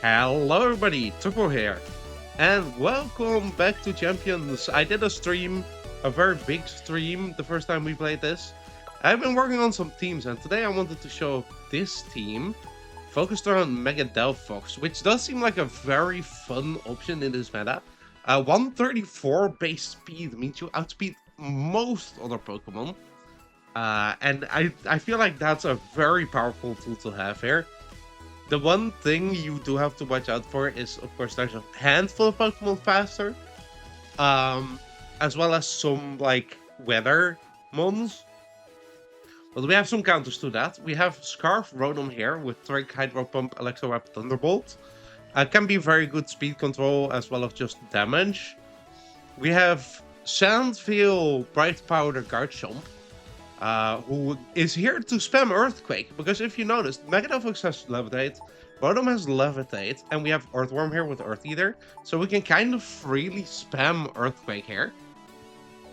Hello everybody, Tupo here, and welcome back to Champions. I did a stream, a very big stream, the first time we played this. I've been working on some teams, and today I wanted to show this team focused around Mega Delphox, which does seem like a very fun option in this meta. 134 base speed means you outspeed most other Pokemon, and I feel like that's a very powerful tool to have here. The one thing you do have to watch out for is, of course, there's a handful of Pokemon faster, as well as some, like, weather mons. But we have some counters to that. We have Scarf Rotom here with Trick, Hydro Pump, Electro Web, Thunderbolt. Can be very good speed control as well as just damage. We have Sandville, Bright Powder, Garchomp, who is here to spam Earthquake, because if you notice, Mega Delphox has Levitate, Rotom has Levitate, and we have Earthworm here with Earth Eater, so we can kind of freely spam Earthquake here.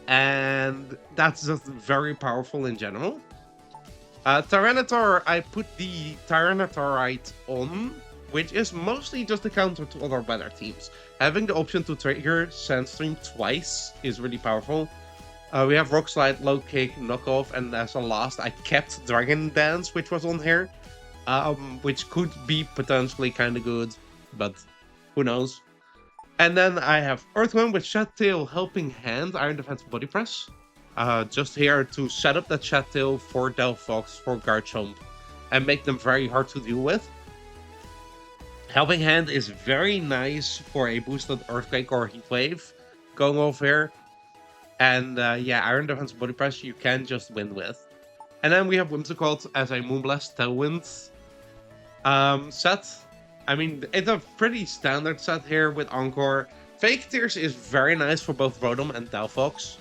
And that's just very powerful in general. Tyranitar, I put the Tyranitarite on, which is mostly just a counter to other better teams. Having the option to trigger Sandstream twice is really powerful. We have Rock Slide, Low Kick, Knockoff, and as a last, I kept Dragon Dance, which was on here, which could be potentially kind of good, but who knows. And then I have Earthworm with Shed Tail, Helping Hand, Iron Defense, Body Press. Just here to set up that Shed Tail for Delphox, for Garchomp, and make them very hard to deal with. Helping Hand is very nice for a boosted Earthquake or Heat Wave going off here. And yeah, Iron Defense, Body Press you can just win with. And then we have Whimsicott as a Moonblast Tailwind set. I mean, it's a pretty standard set here with Encore. Fake Tears is very nice for both Rotom and Delphox.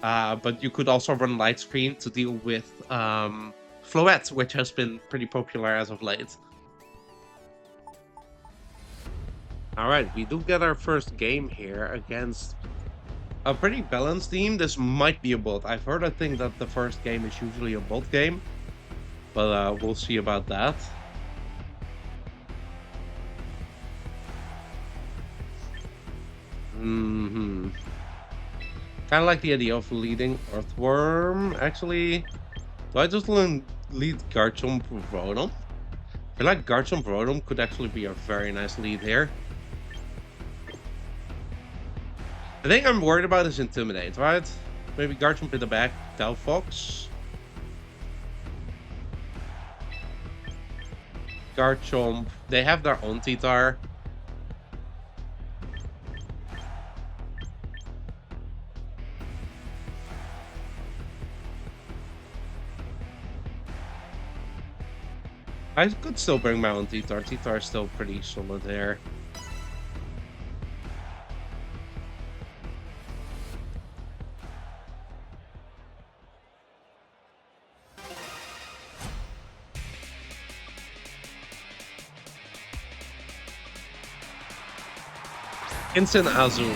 But you could also run Light Screen to deal with Floette, which has been pretty popular as of late. Alright, we do get our first game here against a pretty balanced team. This might be a bot. I've heard a thing that the first game is usually a bot game, but we'll see about that. Kind of like the idea of leading Earthworm. Actually, do I just lead Garchomp Rotom? I feel like Garchomp Rotom could actually be a very nice lead here. The thing I'm worried about is Intimidate, right? Maybe Garchomp in the back, Delphox. Garchomp, they have their own T-Tar. I could still bring my own T-Tar. T-Tar is still pretty solid there. Instant Azul.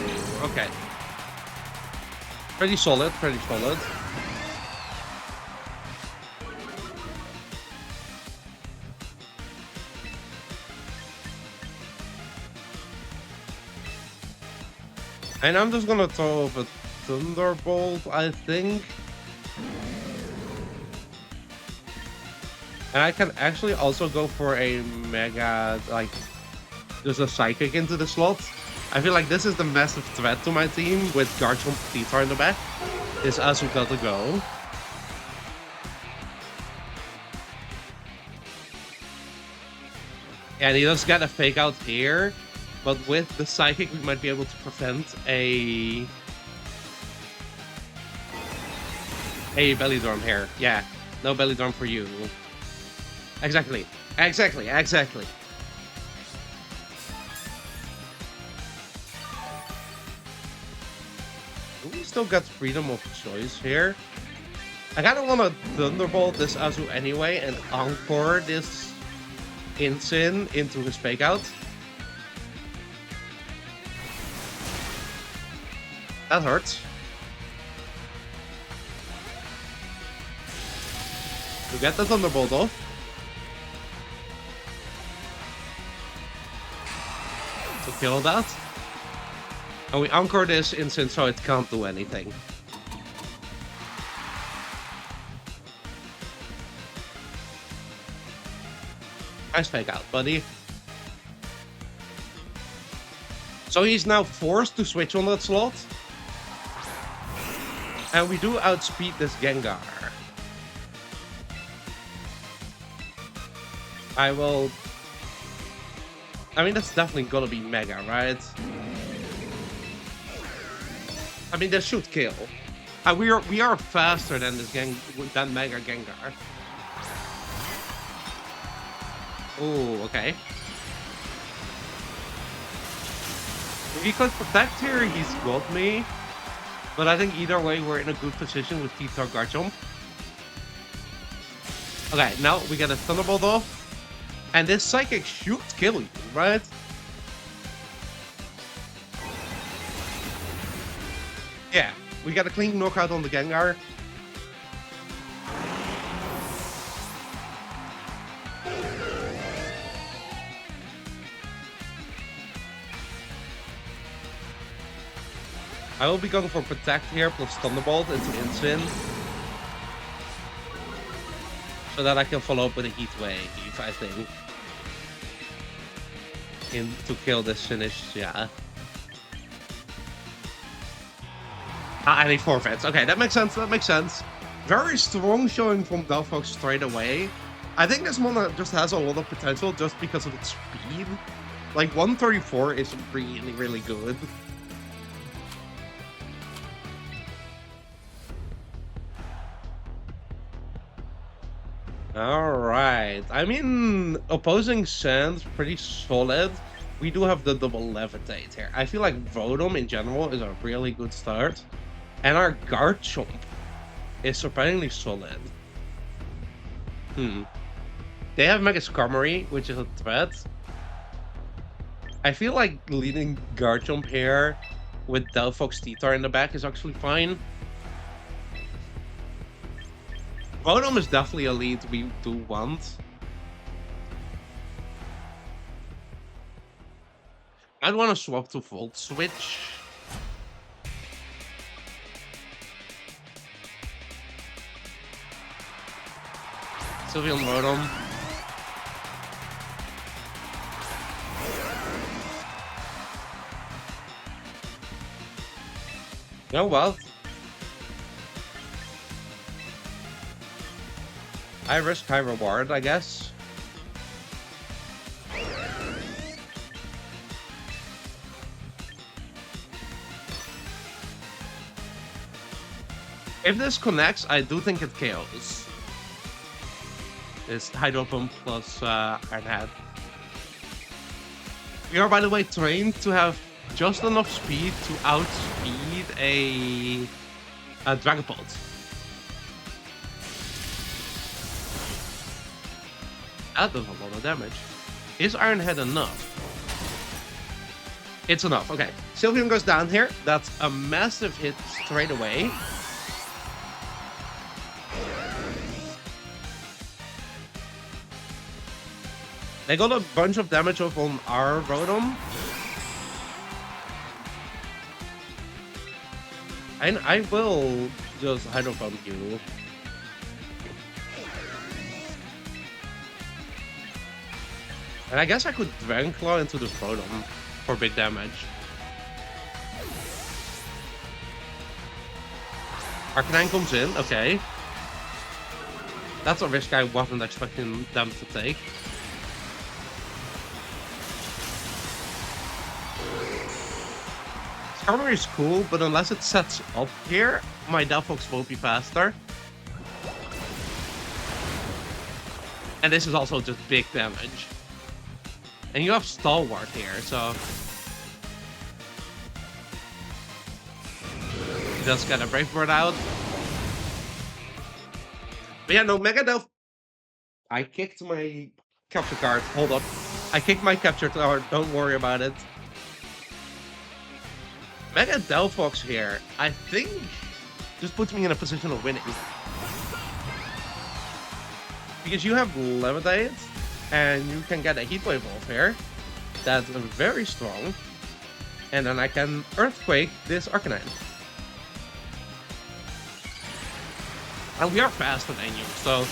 Okay. Pretty solid, pretty solid. And I'm just gonna throw off a Thunderbolt, I think. And I can actually also go for a Mega, like, just a Psychic into the slot. I feel like this is the massive threat to my team with Garchomp T-Tar in the back. Is Azul got to go. And he does get a Fake Out here. But with the Psychic, we might be able to prevent a Belly Drum here. Yeah, no Belly Drum for you. Exactly. We still got freedom of choice here. I kind of want to Thunderbolt this Azul anyway and Encore this Incin into his Fake Out. That hurts. We get the Thunderbolt off. to kill that. And we anchor this instant so it can't do anything. Nice fake out, buddy. So he's now forced to switch on that slot. And we do outspeed this Gengar. I mean, that's definitely gonna be Mega, right? I mean, that should kill. We are faster than than Mega Gengar. Oh, okay. If he could protect here, he's got me. But I think either way, we're in a good position with T-Tar Garchomp. Okay, now we get a Thunderbolt off. And this Psychic should kill you, right? Yeah, we got a clean knockout on the Gengar. I will be going for Protect here plus Thunderbolt into Instant. So that I can follow up with a Heat Wave, I think. To kill this finish, yeah. And he forfeits. Okay, that makes sense, that makes sense. Very strong showing from Delphox straight away. I think this one just has a lot of potential just because of its speed. Like, 134 is really, really good. Alright, I mean, opposing Sand's pretty solid. We do have the double Levitate here. I feel like Vodom in general is a really good start. And our Garchomp is surprisingly solid. They have Mega Skarmory, which is a threat. I feel like leading Garchomp here with Delphox T-Tar in the back is actually fine. Vodom is definitely a lead we do want. I'd want to swap to Volt Switch. Sylveon Vodom. Oh well. I risk high reward, I guess. If this connects, I do think it KOs. It's Hydro Pump plus Iron Head. We are, by the way, trained to have just enough speed to outspeed a Dragapult. That does a lot of damage. Is Iron Head enough? It's enough, okay. Sylveon goes down here. That's a massive hit straight away. They got a bunch of damage off on our Rotom. And I will just Hydro Pump you. And I guess I could Dragon Claw into the Rotom for big damage. Arcanine comes in, okay. That's a risk I wasn't expecting them to take. Skarmory is cool, but unless it sets up here, my Delphox won't be faster. And this is also just big damage. And you have Stalwart here, so... Just get a Brave Bird out. But yeah, no, Mega Delph... I kicked my capture card. Hold up. I kicked my capture card. Don't worry about it. Mega Delphox here, I think, just puts me in a position of winning. Because you have Levitate, and you can get a Heat Wave off here. That's very strong. And then I can Earthquake this Arcanine. And we are faster than you, so...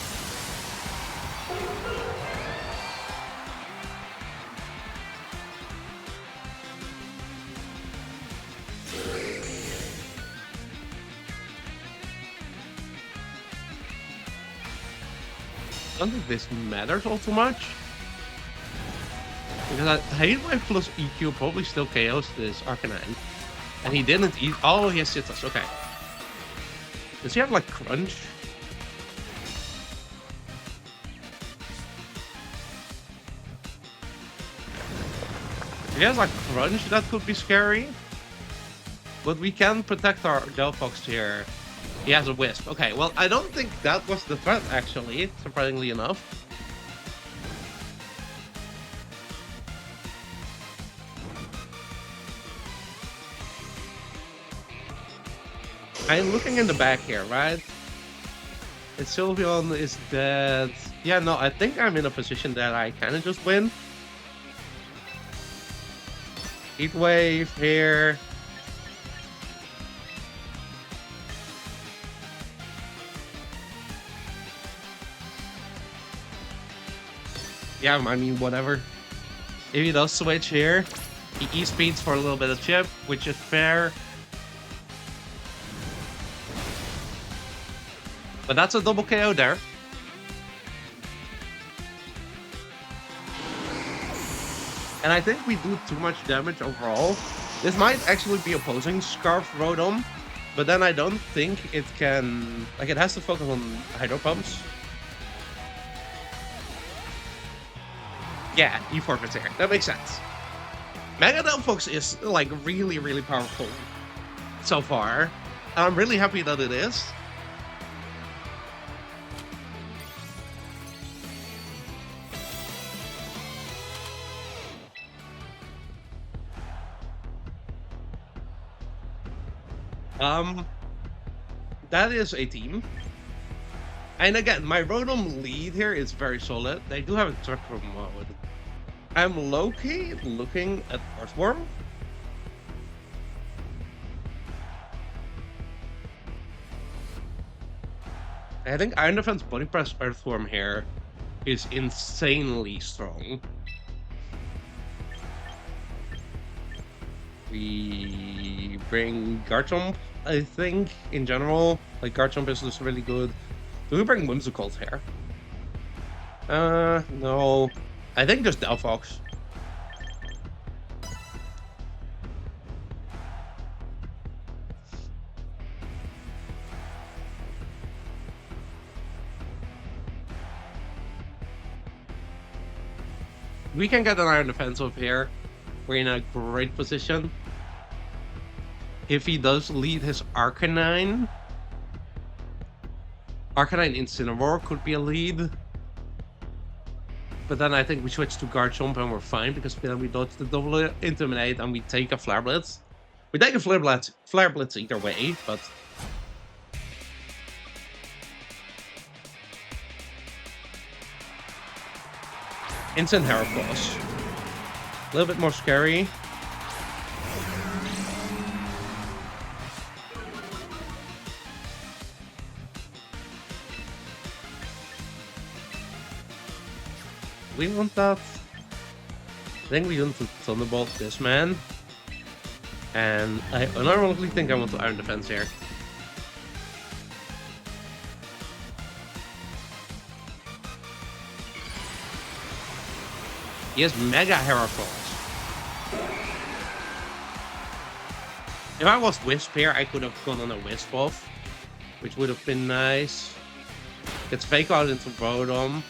I don't think this matters all too much. Because Hate Wave plus EQ probably still KOs this Arcanine. And he didn't eat. Oh, he has Citrus. Okay. Does he have like Crunch? If he has like Crunch, that could be scary. But we can protect our Delphox here. He has a Wisp. Okay, well, I don't think that was the threat, actually, surprisingly enough. I'm looking in the back here, right? And Sylveon is dead. Yeah, no, I think I'm in a position that I kind of just win. Heat Wave here. Yeah, I mean, whatever. If he does switch here, he E-speeds for a little bit of chip, which is fair. But that's a double KO there. And I think we do too much damage overall. This might actually be opposing Scarf Rotom, but then I don't think it can... Like, it has to focus on Hydro Pumps. Yeah, he forfeits here. That makes sense. Mega Delphox is, like, really, really powerful so far. And I'm really happy that it is. That is a team. And again, my Rotom lead here is very solid. They do have a Trick Room mode. I'm low-key looking at Earthworm. I think Iron Defense Body Press Earthworm here is insanely strong. We bring Garchomp, I think, in general. Like, Garchomp is just really good. Do we bring Whimsicott here? No. I think just Delphox. We can get an Iron Defense up here. We're in a great position. If he does lead his Arcanine... Arcanine Incineroar could be a lead. But then I think we switch to Garchomp and we're fine, because then we dodge the double Intimidate and we take a Flare Blitz. We take a Flare Blitz either way, but... Instant Heracross. A little bit more scary. We want that. I think we want to Thunderbolt this man. And I unironically think I want to Iron Defense here. He has Mega Heracross. If I was Wisp here, I could have gone on a Wisp off, which would have been nice. Gets Fake Out into Rotom.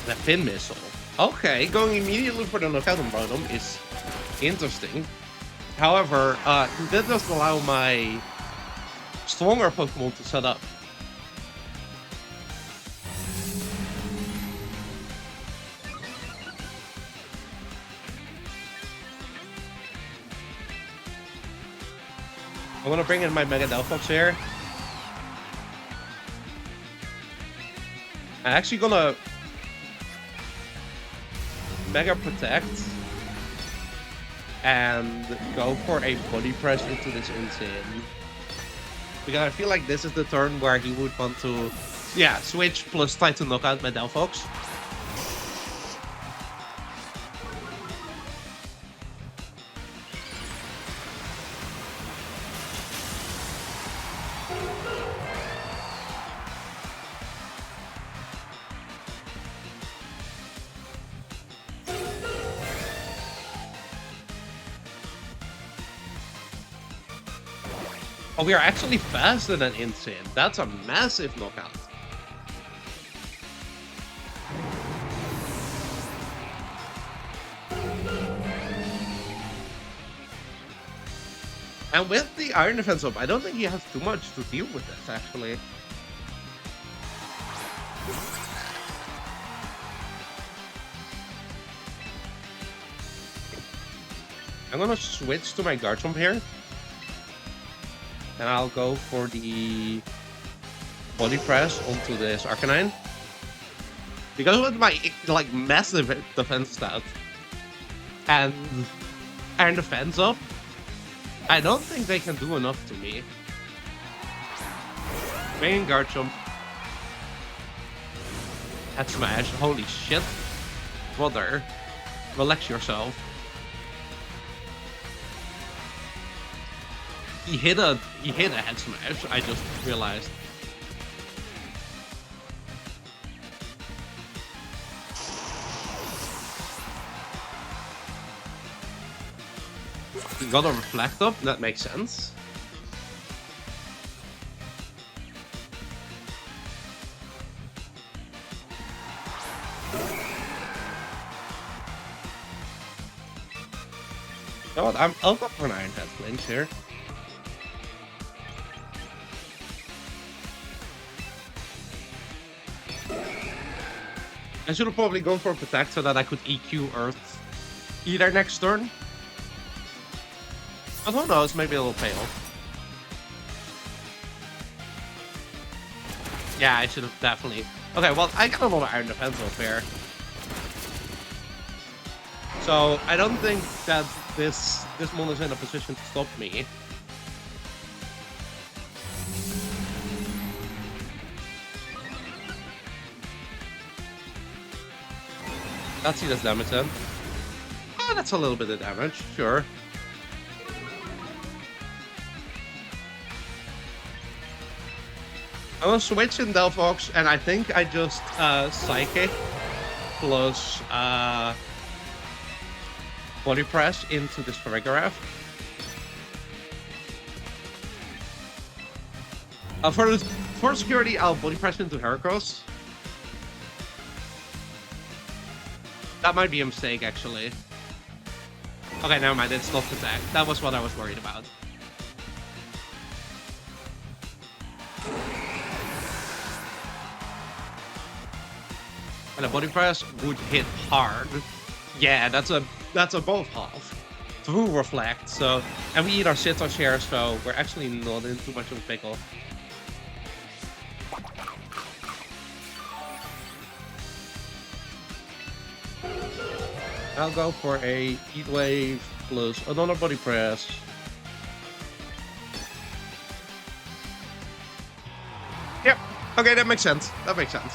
The Pin Missile. Okay, going immediately for the knockout on Rotom is interesting. However, that doesn't allow my stronger Pokemon to set up. I want to bring in my Mega Delphox here. I'm actually gonna Mega Protect and go for a body press into this Insane. Because I feel like this is the turn where he would want to, yeah, switch plus try to knock out my Delphox. Oh, we are actually faster than Insane. That's a massive knockout. And with the Iron Defense up, I don't think he has too much to deal with this, actually. I'm gonna switch to my Guard Jump here. And I'll go for the body press onto this Arcanine. Because with my like massive defense stat and Iron Defense up, I don't think they can do enough to me. Main Guard Jump. Head Smash. Holy shit. Brother. Relax yourself. He hit a Head Smash, I just realized. He got a Reflect up, that makes sense. You know what, I'll go for an Iron Head Flinch here. I should have probably gone for a Protect so that I could EQ Earth either next turn. But who knows, maybe it'll pay off. Yeah, I should have definitely. Okay, well, I got a lot of Iron Defense up here. So I don't think that this mon is in a position to stop me. Let's see this damage then. Oh, that's a little bit of damage, sure. I'm gonna switch in Delphox, and I think I just Psychic plus Body Press into this Farigiraf. For security, I'll Body Press into Heracross. That might be a mistake, actually. Okay, never mind, it's not attack. That was what I was worried about. And a Body Press would hit hard. Yeah, that's a both half. Through Reflect, so... And we eat our Sitar share, so we're actually not in too much of a pickle. I'll go for a Heat Wave plus another Body Press. Yep. Okay, that makes sense. That makes sense.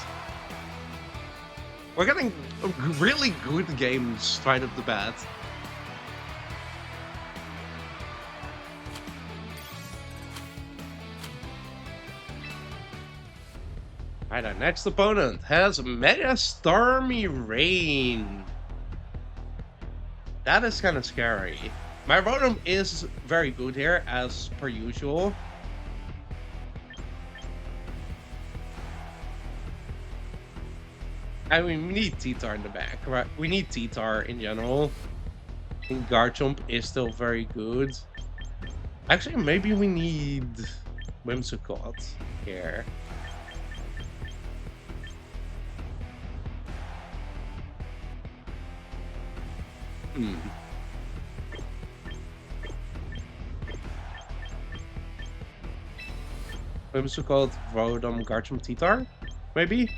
We're getting really good games right off the bat. Alright, our next opponent has Mega Stormy Rain. That is kind of scary. My Rotom is very good here, as per usual. And we need T-Tar in the back, right? We need T-Tar in general. I think Garchomp is still very good. Actually, maybe we need Whimsicott here. Whimsicott, Rotom, Garchomp, T-Tar? Maybe?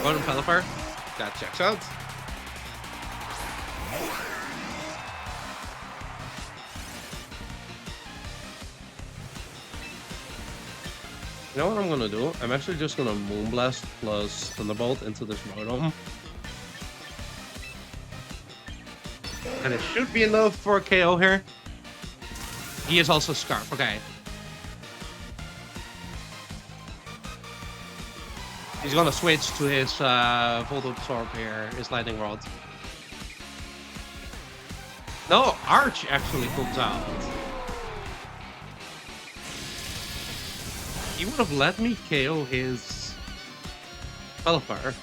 Rotom Pelipper. That checks out. You know what I'm gonna do? I'm actually just gonna Moonblast plus Thunderbolt into this Rotom. And it should be enough for a KO here. He is also Scarf, okay. He's gonna switch to his Volt Absorb here, his Lightning Rod. No, Arch actually comes out. He would have let me KO his Pelipper.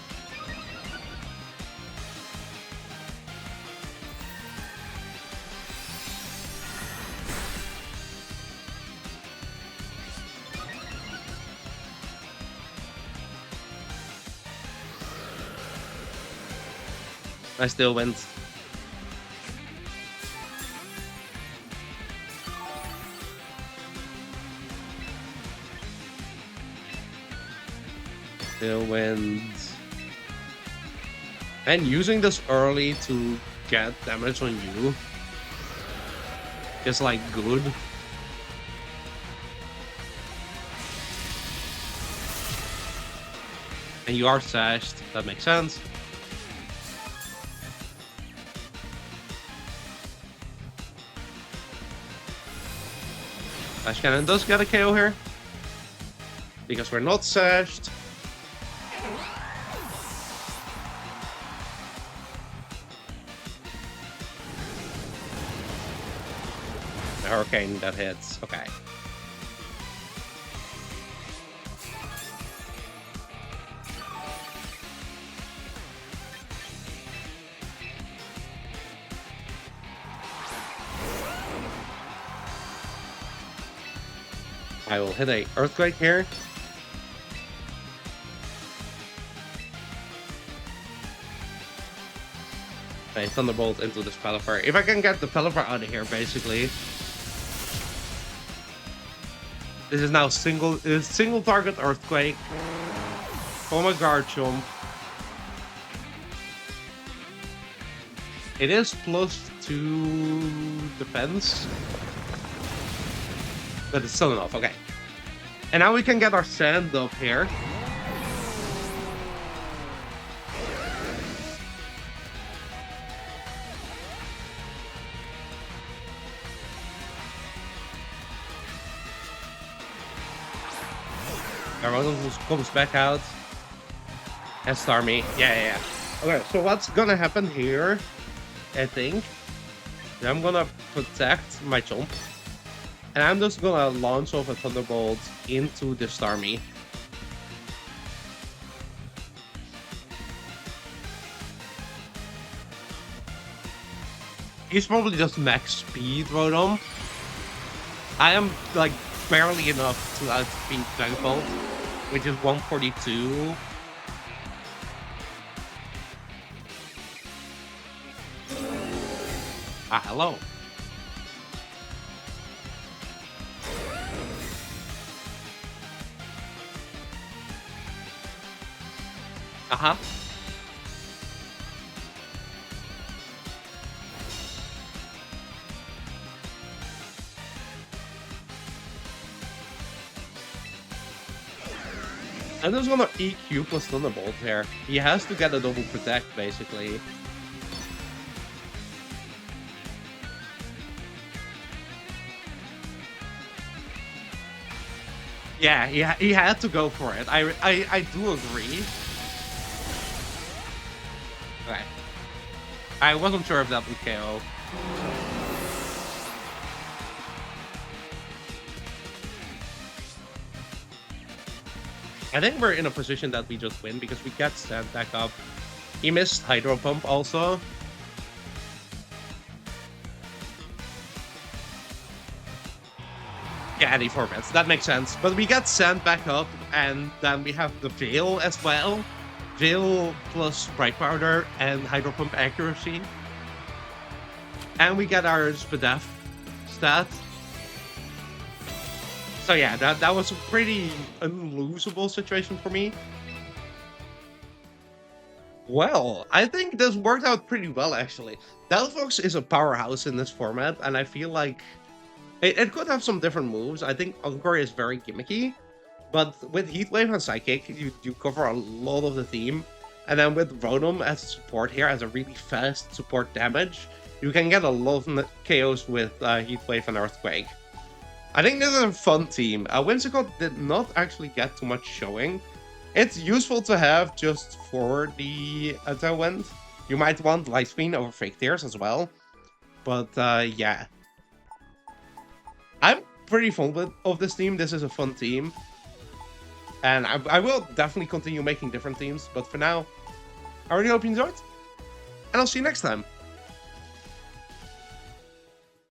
I still went. Still wins. And using this early to get damage on you is like good. And you are sashed, that makes sense. Flash Cannon does get a KO here. Because we're not sashed. The Hurricane that hits. Okay. I will hit a Earthquake here. A Thunderbolt into this Pelipper. If I can get the Pelipper out of here, basically. This is now single target Earthquake. For my Garchomp. It is +2 defense. But it's still enough, okay. And now we can get our sand up here. Everyone comes back out. And Starmie. Yeah. Okay, so what's gonna happen here, I think, I'm gonna protect my Chomp. And I'm just gonna launch off a Thunderbolt into the Starmie. He's probably just max speed Rotom. I am like barely enough to outspeed Dragapult, which is 142. Ah, hello. Uh-huh. I'm just gonna EQ plus Thunderbolt here. He has to get a double protect, basically. Yeah, he had to go for it. I do agree. Okay. I wasn't sure if that would KO. I think we're in a position that we just win because we got sent back up. He missed Hydro Pump also. Yeah, the formats. That makes sense. But we got sent back up, and then we have the Veil as well. Veil plus Sprite Powder and Hydro Pump accuracy. And we get our Spadef stat. So yeah, that was a pretty unlosable situation for me. Well, I think this worked out pretty well, actually. Delphox is a powerhouse in this format, and I feel like it could have some different moves. I think Encore is very gimmicky, but with Heatwave and Psychic, you cover a lot of the theme. And then with Rotom as support here, as a really fast support damage, you can get a lot of KOs with Heatwave and Earthquake. I think this is a fun team. Whimsicott did not actually get too much showing. It's useful to have just for the Tailwind. You might want Light Screen over Fake Tears as well. But yeah. I'm pretty fond of this team. This is a fun team. And I will definitely continue making different teams. But for now, I really hope you enjoyed. And I'll see you next time.